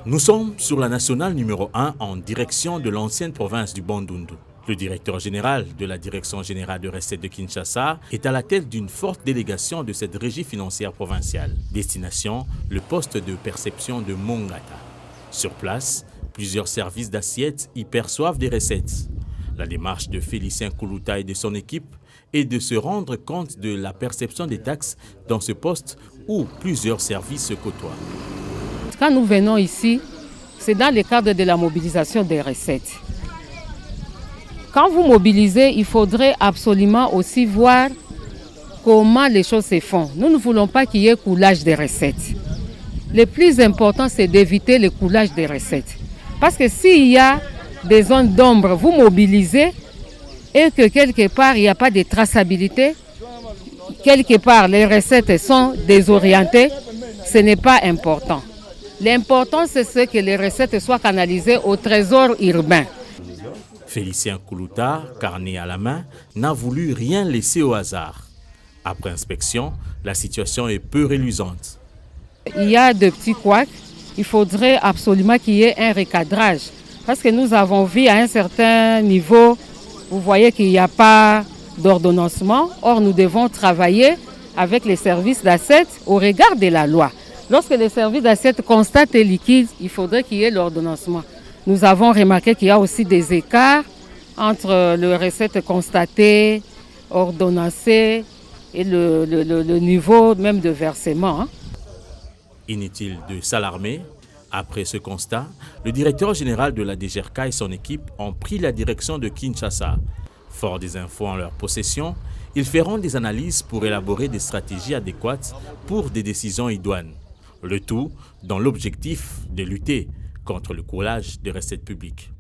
Nous sommes sur la nationale numéro 1 en direction de l'ancienne province du Bandundu. Le directeur général de la Direction générale de recettes de Kinshasa est à la tête d'une forte délégation de cette régie financière provinciale. Destination, le poste de perception de Mongata. Sur place, plusieurs services d'assiettes y perçoivent des recettes. La démarche de Félicien Koulouta et de son équipe est de se rendre compte de la perception des taxes dans ce poste où plusieurs services se côtoient. Quand nous venons ici, c'est dans le cadre de la mobilisation des recettes. Quand vous mobilisez, il faudrait absolument aussi voir comment les choses se font. Nous ne voulons pas qu'il y ait coulage des recettes. Le plus important, c'est d'éviter le coulage des recettes. Parce que s'il y a des zones d'ombre, vous mobilisez et que quelque part, il n'y a pas de traçabilité, quelque part, les recettes sont désorientées, ce n'est pas important. L'important, c'est que les recettes soient canalisées au trésor urbain. Félicien Koulouta, carnet à la main, n'a voulu rien laisser au hasard. Après inspection, la situation est peu reluisante. Il y a de petits couacs. Il faudrait absolument qu'il y ait un recadrage. Parce que nous avons vu à un certain niveau, vous voyez qu'il n'y a pas d'ordonnancement. Or, nous devons travailler avec les services d'assiette au regard de la loi. Lorsque les services d'assiette constatent les liquides, il faudrait qu'il y ait l'ordonnancement. Nous avons remarqué qu'il y a aussi des écarts entre les recettes constatées, ordonnancées et le niveau même de versement. Inutile de s'alarmer. Après ce constat, le directeur général de la DGRK et son équipe ont pris la direction de Kinshasa. Fort des infos en leur possession, ils feront des analyses pour élaborer des stratégies adéquates pour des décisions idoines. Le tout dans l'objectif de lutter contre le coulage des recettes publiques.